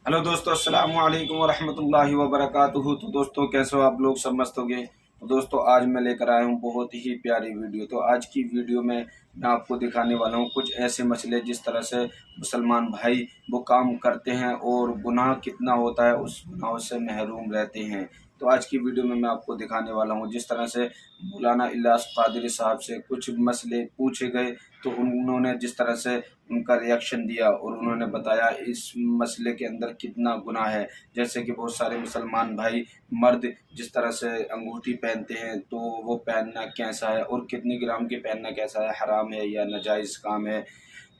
Hello दोस्तों, अस्सलाम वालेकुम वरहमतुल्लाहि वबरकातुहू। तो दोस्तों, कैसे हो आप लोग? सब मस्त होगे। तो दोस्तों, आज मैं लेकर आया हूँ बहुत ही प्यारी वीडियो। तो आज की वीडियो में मैं आपको दिखाने वाला हूँ कुछ ऐसे मसले जिस तरह से मुसलमान भाई वो काम करते हैं और गुनाह कितना होता है, उस गुनाह से महरूम रहते हैं। तो आज की वीडियो में मैं आपको दिखाने वाला हूँ जिस तरह से मौलाना इलियास कादरी साहब से कुछ मसले पूछे गए, तो उन्होंने जिस तरह से उनका रिएक्शन दिया और उन्होंने बताया इस मसले के अंदर कितना गुनाह है। जैसे कि बहुत सारे मुसलमान भाई मर्द जिस तरह से अंगूठी पहनते हैं, तो वो पहनना कैसा है और कितनी ग्राम की पहनना कैसा है, हराम है या नाजायज़ काम है।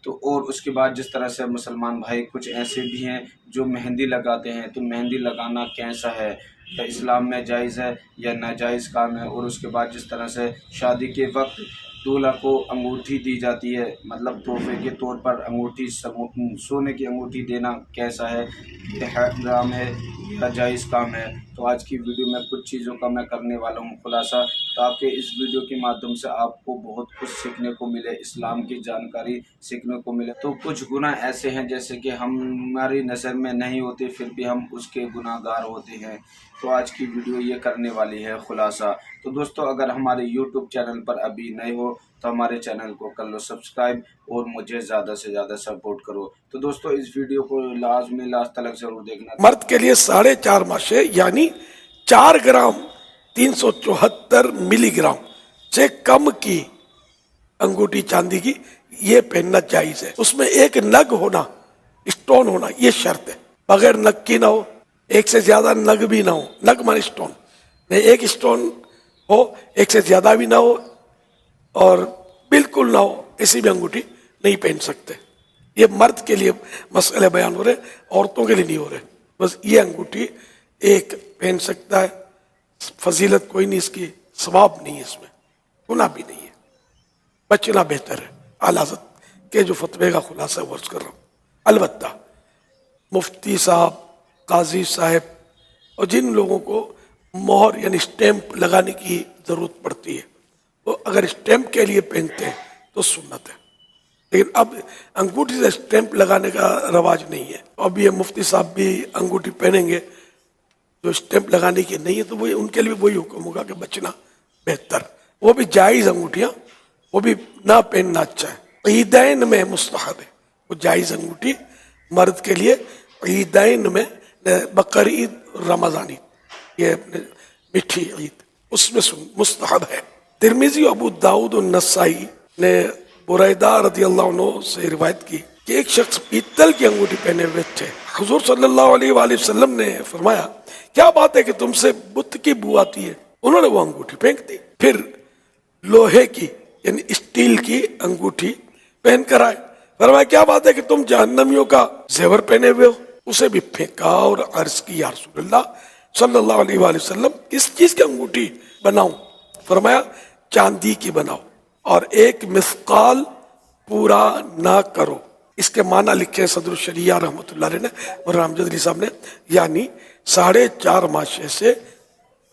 तो और उसके बाद जिस तरह से मुसलमान भाई कुछ ऐसे भी हैं जो मेहंदी लगाते हैं, तो मेहंदी लगाना कैसा है, या इस्लाम में जायज़ है या नाजायज़ काम है। और उसके बाद जिस तरह से शादी के वक्त दूल्हा को अंगूठी दी जाती है, मतलब तोहफे के तौर पर अंगूठी, सोने की अंगूठी देना कैसा है, ये हराम है या जायज़ काम है। तो आज की वीडियो में कुछ चीज़ों का मैं करने वाला हूँ खुलासा, ताकि इस वीडियो के माध्यम से आपको बहुत कुछ सीखने को मिले, इस्लाम की जानकारी सीखने को मिले। तो कुछ गुनाह ऐसे हैं जैसे कि हमारी नज़र में नहीं होते, फिर भी हम उसके गुनाहगार होते हैं। तो आज की वीडियो ये करने वाली है खुलासा। तो दोस्तों, अगर हमारे यूट्यूब चैनल पर अभी नए हो तो हमारे चैनल को कर लो सब्सक्राइब और मुझे ज़्यादा से ज़्यादा सपोर्ट करो। तो दोस्तों, इस वीडियो को लाजमी लास्ट तक जरूर देखना। मर्द के लिए 4.5 मासे यानी 4 ग्राम 374 मिलीग्राम से कम की अंगूठी चांदी की ये पहनना जायज है। उसमें एक नग होना, स्टोन होना, ये शर्त है। बगैर नग की ना हो, एक से ज्यादा नग भी ना हो। नग माने स्टोन नहीं, एक स्टोन हो, एक से ज्यादा भी ना हो और बिल्कुल ना हो, ऐसी भी अंगूठी नहीं पहन सकते। ये मर्द के लिए मसले बयान हो रहे, औरतों के लिए नहीं हो रहे। बस ये अंगूठी एक पहन सकता है, फजीलत कोई नहीं इसकी, सवाब नहीं है इसमें, गुनाह भी नहीं है, बचना बेहतर है। आला हज़रत के जो फतवे का खुलासा वर्ज कर रहा हूँ। अलबत्ता मुफ्ती साहब, काजी साहब और जिन लोगों को मोहर यानी स्टैंप लगाने की जरूरत पड़ती है, वो अगर स्टैंप के लिए पहनते हैं तो सुन्नत है। लेकिन अब अंगूठी से स्टैंप लगाने का रवाज नहीं है। अब ये मुफ्ती साहब भी अंगूठी पहनेंगे जो स्टैंप लगाने की नहीं है, तो वही उनके लिए वही हुक्म होगा कि बचना बेहतर। वो भी जायज़ अंगूठियाँ, वो भी ना पहनना अच्छा है। ईदैन में मुस्तहब है वो जायज़ अंगूठी मर्द के लिए। ईदैन में बकर ईद, रमज़ान ईद, ये अपने मिठी ईद, उसमें मुस्तहब है। तिरमिजी, अबू दाऊद और नसाई ने बुरैदा रज़ियल्लाहु अन्हु से रिवायत की कि एक शख्स पीतल की अंगूठी पहने हुए थे। हुजूर सल्लल्लाहु अलैहि वसल्लम ने फरमाया, क्या बात है कि तुमसे बुत की बू आती है? उन्होंने वो अंगूठी फेंक दी। फिर लोहे की यानी स्टील की अंगूठी पहन कर आए। फरमाया, क्या बात है कि तुम जहन्नमियों का जेवर पहने हुए हो? उसे भी फेंका और अर्ज की, या रसूलल्लाह सल्लल्लाहु अलैहि वसल्लम, किस चीज की अंगूठी बनाऊं? फरमाया, चांदी की बनाओ और एक मिस्काल पूरा ना करो। इसके माना लिखे सदर शरिया रहमतुल्लाह अलैह ने और रामजद अली साहब ने, यानी 4.5 मासे से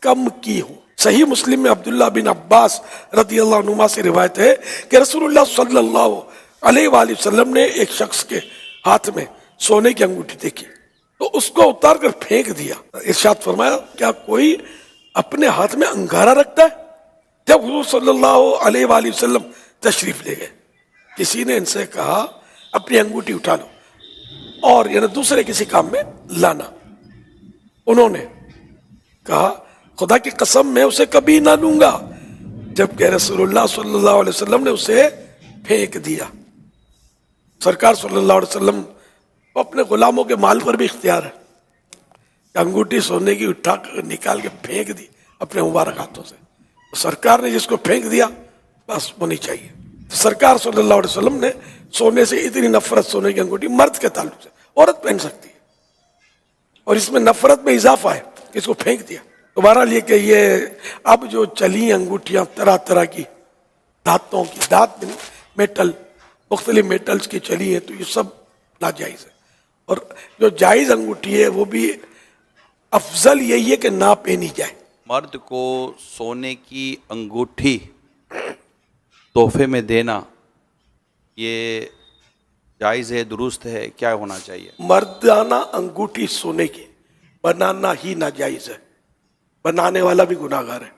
कम की हो। सही मुस्लिम में अब्दुल्ला बिन अब्बास रदियल्लाहु अन्हुमा से रिवायत है कि रसूलुल्लाह सल्लल्लाहु अलैहि वसल्लम ने एक शख्स के हाथ में सोने की अंगूठी देखी तो उसको उतार कर फेंक दिया। इरशाद फरमाया, क्या कोई अपने हाथ में अंगारा रखता है? जब हुजूर सल्लल्लाहु अलैहि वसल्लम तशरीफ ले गए, किसी ने इनसे कहा, अपनी अंगूठी उठा लो और यानी दूसरे किसी काम में लाना। उन्होंने कहा, खुदा की कसम मैं उसे कभी ना लूंगा, जबकि रसूलुल्लाह सल्लल्लाहु अलैहि वसल्लम ने उसे फेंक दिया। सरकार सल्लल्लाहु अलैहि वसल्लम को अपने गुलामों के माल पर भी इख्तियार है। अंगूठी सोने की उठा कर निकाल के फेंक दी अपने मुबारक हाथों से, तो सरकार ने जिसको फेंक दिया बस वो नहीं चाहिए। तो सरकार सल्लल्लाहु अलैहि वसल्लम ने सोने से इतनी नफरत, सोने की अंगूठी मर्द के ताल्लुक से औरत पहन सकती है, और इसमें नफरत में इजाफा है, इसको फेंक दिया। तो बहरहाल ये कि ये अब जो चली अंगूठियां तरह तरह की, धातों की, धात मेटल, मुख्तलिफ मेटल्स की चली है, तो ये सब नाजायज है। और जो जायज अंगूठी है वो भी अफजल यही है कि ना पहनी जाए। मर्द को सोने की अंगूठी तोहफे में देना, ये जायज़ है, दुरुस्त है, क्या होना चाहिए? मर्दाना अंगूठी सोने की बनाना ही नाजायज है, बनाने वाला भी गुनाहगार है,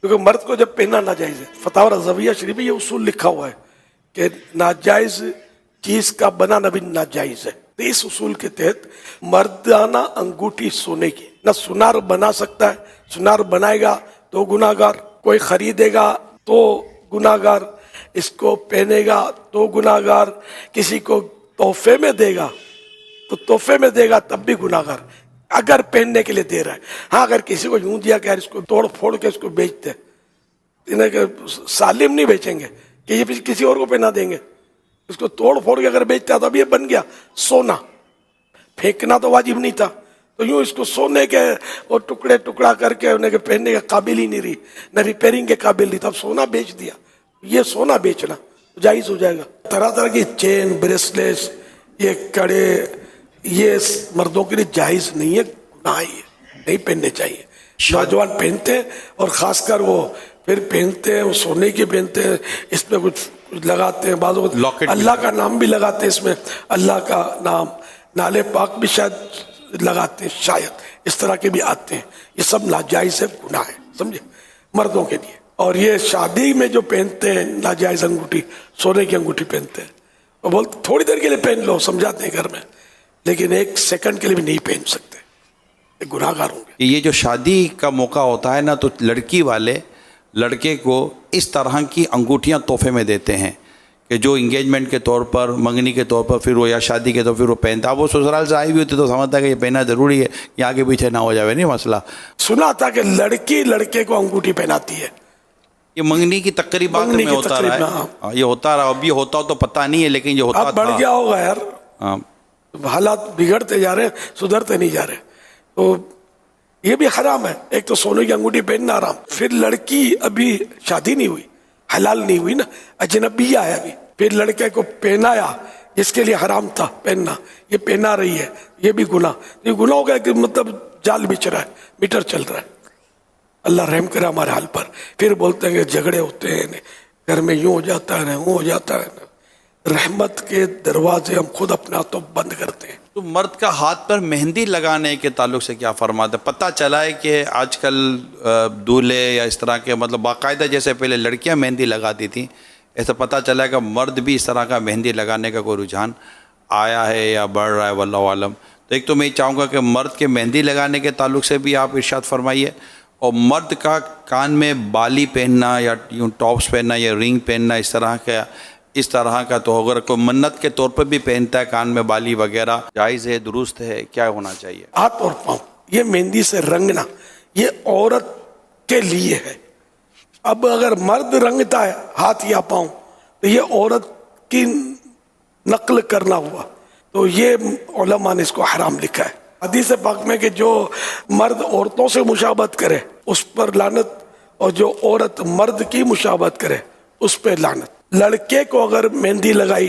क्योंकि मर्द को जब पहनना नाजायज है। फतावा रज़विया शरीफ में ये उसूल लिखा हुआ है कि नाजायज चीज का बनाना भी नाजायज है। तो इस उसूल के तहत मर्दाना अंगूठी सोने की ना सुनार बना सकता है, सुनार बनाएगा तो गुनाहगार, कोई खरीदेगा तो गुनाहगार, इसको पहनेगा तो गुनाहगार, किसी को तोहफे में देगा तो तोहफे में देगा तब भी गुनाहगार, अगर पहनने के लिए दे रहा है। हाँ, अगर किसी को यूं दिया कि यार इसको तोड़ फोड़ के इसको बेचते, इन्हें सालिम नहीं बेचेंगे कि ये किसी और को पहना देंगे, इसको तोड़ फोड़ के अगर बेचता तो अब ये बन गया सोना, फेंकना तो वाजिब नहीं था, तो यूं इसको सोने के और टुकड़े टुकड़ा करके उन्हें पहनने के काबिल ही नहीं रही, न रिपेयरिंग के काबिल नहीं था, अब सोना बेच दिया, ये सोना बेचना जायज हो जाएगा। तरह तरह की चेन, ब्रेसलेट्स, ये कड़े, ये मर्दों के लिए जायज नहीं है, गुनाह है, नहीं पहनने चाहिए। नौजवान पहनते हैं और खासकर वो फिर पहनते हैं, वो सोने के पहनते हैं, इसमें कुछ लगाते हैं, बाजू अल्लाह का नाम भी लगाते हैं, इसमें अल्लाह का नाम, नाले पाक भी शायद लगाते हैं, शायद इस तरह के भी आते हैं। ये सब नाजायज है, गुनाह है, समझे, मर्दों के लिए। और ये शादी में जो पहनते हैं नाजायज अंगूठी, सोने की अंगूठी पहनते हैं, वो बोलते थोड़ी देर के लिए पहन लो, समझाते हैं घर में, लेकिन एक सेकंड के लिए भी नहीं पहन सकते, गुनाहगार होंगे। ये जो शादी का मौका होता है ना, तो लड़की वाले लड़के को इस तरह की अंगूठियां तोहफे में देते हैं कि जो इंगेजमेंट के तौर पर, मंगनी के तौर पर, फिर वो या शादी के तौर पर फिर वो पहनता है। वो ससुराल से आई भी होती तो समझता है कि ये पहनना ज़रूरी है, ये आगे पीछे ना हो जाए, नहीं मसला। सुना था कि लड़की लड़के को अंगूठी पहनाती है, ये मंगनी की तकरीबात में होता रहा है, ये होता रहा, अब ये होता हो तो पता नहीं है, लेकिन ये होता अब बढ़ गया होगा यार, हालात बिगड़ते जा रहे हैं, सुधरते नहीं जा रहे, तो ये भी हराम है। एक तो सोने की अंगूठी पहनना हराम, फिर लड़की अभी शादी नहीं हुई, हलाल नहीं हुई ना, अजनबिया है अभी, फिर लड़के को पहनाया जिसके लिए हराम था पहनना, ये पहना रही है, ये भी गुनाह। ये गुनाह हो गया कि मतलब जाल बिछ रहा है, मीटर चल रहा है। अल्लाह रहम करे हमारे हाल पर। फिर बोलते हैं कि झगड़े होते हैं घर में, यूं हो जाता है ना, वो हो जाता है ना। रहमत के दरवाजे हम खुद अपने हाथों बंद करते हैं। तो मर्द का हाथ पर मेहंदी लगाने के ताल्लुक से क्या फरमाते? पता चला है कि आजकल दूल्हे या इस तरह के, मतलब बाकायदा जैसे पहले लड़कियां मेहंदी लगाती थी, ऐसा पता चला है कि मर्द भी इस तरह का मेहंदी लगाने का कोई रुझान आया है या बढ़ रहा है, वल्लाहु आलम। तो एक तो मैं चाहूँगा कि मर्द के मेहंदी लगाने के ताल्लुक से भी आप इरशाद फरमाइए, और मर्द का कान में बाली पहनना या यूँ टॉप्स पहनना या रिंग पहनना, इस तरह का तो अगर कोई मन्नत के तौर पर भी पहनता है कान में बाली वगैरह, जायज़ है, दुरुस्त है, क्या होना चाहिए? हाथ और पाँव ये मेहंदी से रंगना, ये औरत के लिए है। अब अगर मर्द रंगता है हाथ या पाँव तो ये औरत की नकल करना हुआ, तो ये उलमा ने इसको हराम लिखा है। हदीस पाक में कि जो मर्द औरतों से मुशाबत करे उस पर लानत, और जो औरत मर्द की मुशाबत करे उस पर लानत। लड़के को अगर मेहंदी लगाई,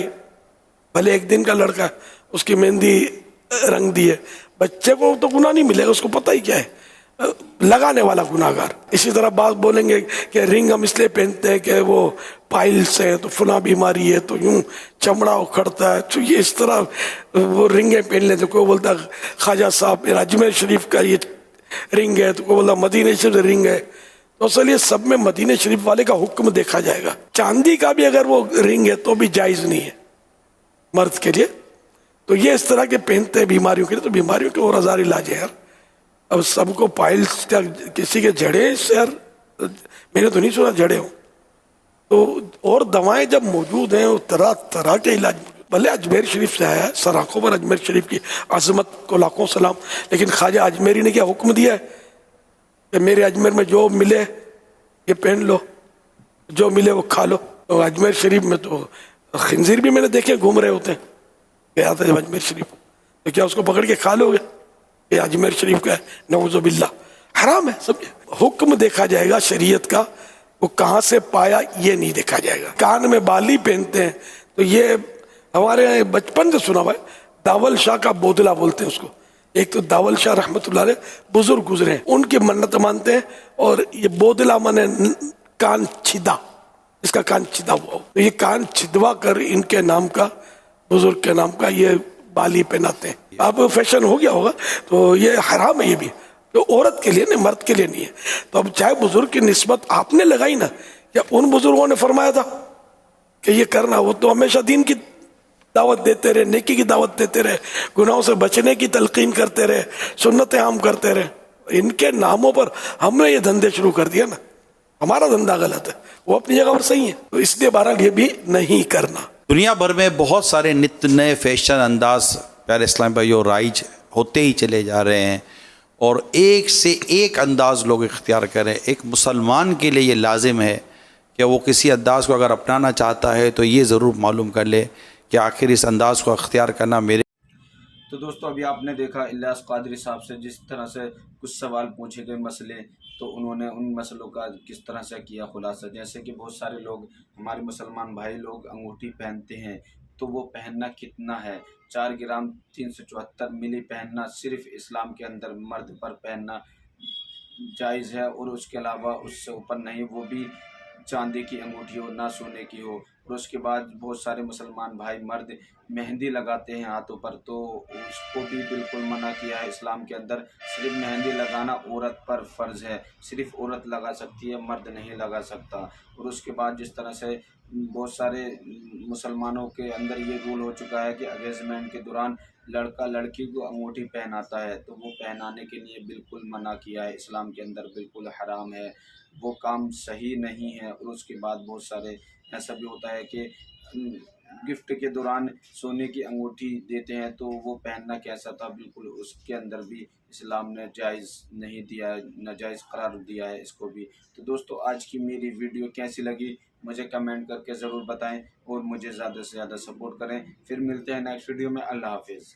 भले एक दिन का लड़का है, उसकी मेहंदी रंग दी है, बच्चे को तो गुनाह नहीं मिलेगा, उसको पता ही क्या है, लगाने वाला गुनाहगार। इसी तरह बात बोलेंगे कि रिंग हम इसलिए पहनते हैं कि वो पाइल्स है, तो फुना बीमारी है, तो यूं चमड़ा उखड़ता है, तो ये इस तरह वो रिंगें पहन लेते। कोई बोलता ख्वाजा साहब अजमेर शरीफ का ये रिंग है, तो कोई बोलता मदीने शरीफ रिंग है। तो असल ये सब में मदीने शरीफ वाले का हुक्म देखा जाएगा। चांदी का भी अगर वो रिंग है तो भी जायज नहीं है मर्द के लिए। तो ये इस तरह के पहनते हैं बीमारियों के लिए, तो बीमारियों के और हजार इलाज है यार। अब सबको पाइल्स क्या किसी के जड़े यार, मैंने तो नहीं सुना जड़े हो, तो और दवाएं जब मौजूद हैं, तरह तरह के इलाज मौजूद। भले अजमेर शरीफ से आया है, सर आंखों पर अजमेर शरीफ की अजमत को लाखों सलाम, लेकिन ख्वाजा अजमेरी ने क्या हुक्म दिया है कि मेरे अजमेर में जो मिले ये पहन लो, जो मिले वो खा लो। तो अजमेर शरीफ में तो खंजीर भी मैंने देखे घूम रहे होते हैं, गया था जब अजमेर शरीफ, तो क्या उसको पकड़ के खा लोगे? ये अजमेर शरीफ का है, नऊजुबिल्लाह, हराम है। सब हुक्म देखा जाएगा शरीयत का, वो कहाँ से पाया ये नहीं देखा जाएगा। कान में बाली पहनते हैं, तो ये हमारे यहाँ बचपन से सुना हुआ है, दावल शाह का बोदला बोलते हैं उसको। एक तो दावल शाह रहमतुल्लाह अलैह बुजुर्ग गुजरे हैं, उनकी मन्नत मानते हैं, और ये बोदला माने कान छिदा, इसका कान छिदा हुआ हो, तो ये कान छिदवा कर इनके नाम का बुजुर्ग के नाम का ये बाली पहनाते हैं। अब फैशन हो गया होगा, तो ये हराम है, ये भी तो औरत के लिए नहीं, मर्द के लिए नहीं है। तो अब चाहे बुजुर्ग की निस्बत आपने लगाई ना, या उन बुजुर्गों ने फरमाया था कि ये करना, वो तो हमेशा दीन की दावत देते रहे, नेकी की दावत देते रहे, गुनाहों से बचने की तलकीन करते रहे, सुन्नतें आम करते रहे। इनके नामों पर हमने ये धंधे शुरू कर दिया ना, हमारा धंधा गलत है, वो अपनी जगह पर सही है, तो इसलिए बहरहाल ये भी नहीं करना। दुनिया भर में बहुत सारे नित्य नए फैशन अंदाज प्यारे इस्लाम भाइयों राइज होते ही चले जा रहे हैं, और एक से एक अंदाज लोग इख्तियार करें। एक मुसलमान के लिए ये लाजिम है कि वो किसी अंदाज को अगर अपनाना चाहता है तो ये ज़रूर मालूम कर ले कि आखिर इस अंदाज को इख्तियार करना मेरे। तो दोस्तों अभी आपने देखा इलियास कादरी साहब से जिस तरह से कुछ सवाल पूछे गए मसले, तो उन्होंने उन मसलों का किस तरह से किया खुलासा। जैसे कि बहुत सारे लोग, हमारे मुसलमान भाई लोग अंगूठी पहनते हैं, तो वो पहनना कितना है, 4 ग्राम 374 मिली पहनना सिर्फ इस्लाम के अंदर मर्द पर पहनना जायज़ है, और उसके अलावा उससे ऊपर नहीं, वो भी चांदी की अंगूठी हो ना सोने की हो। और उसके बाद बहुत सारे मुसलमान भाई मर्द मेहंदी लगाते हैं हाथों पर, तो उसको भी बिल्कुल मना किया है इस्लाम के अंदर। सिर्फ मेहंदी लगाना औरत पर फ़र्ज़ है, सिर्फ औरत लगा सकती है, मर्द नहीं लगा सकता। और उसके बाद जिस तरह से बहुत सारे मुसलमानों के अंदर ये रूल हो चुका है कि एंगेजमेंट के दौरान लड़का लड़की को अंगूठी पहनाता है, तो वो पहनाने के लिए बिल्कुल मना किया है इस्लाम के अंदर, बिल्कुल हराम है, वो काम सही नहीं है। और उसके बाद बहुत सारे ऐसा भी होता है कि गिफ्ट के दौरान सोने की अंगूठी देते हैं, तो वो पहनना कैसा था, बिल्कुल उसके अंदर भी इस्लाम ने जायज़ नहीं दिया है, नाजायज़ करार दिया है इसको भी। तो दोस्तों आज की मेरी वीडियो कैसी लगी मुझे कमेंट करके ज़रूर बताएं, और मुझे ज़्यादा से ज़्यादा सपोर्ट करें। फिर मिलते हैं नेक्स्ट वीडियो में। अल्लाह हाफिज़।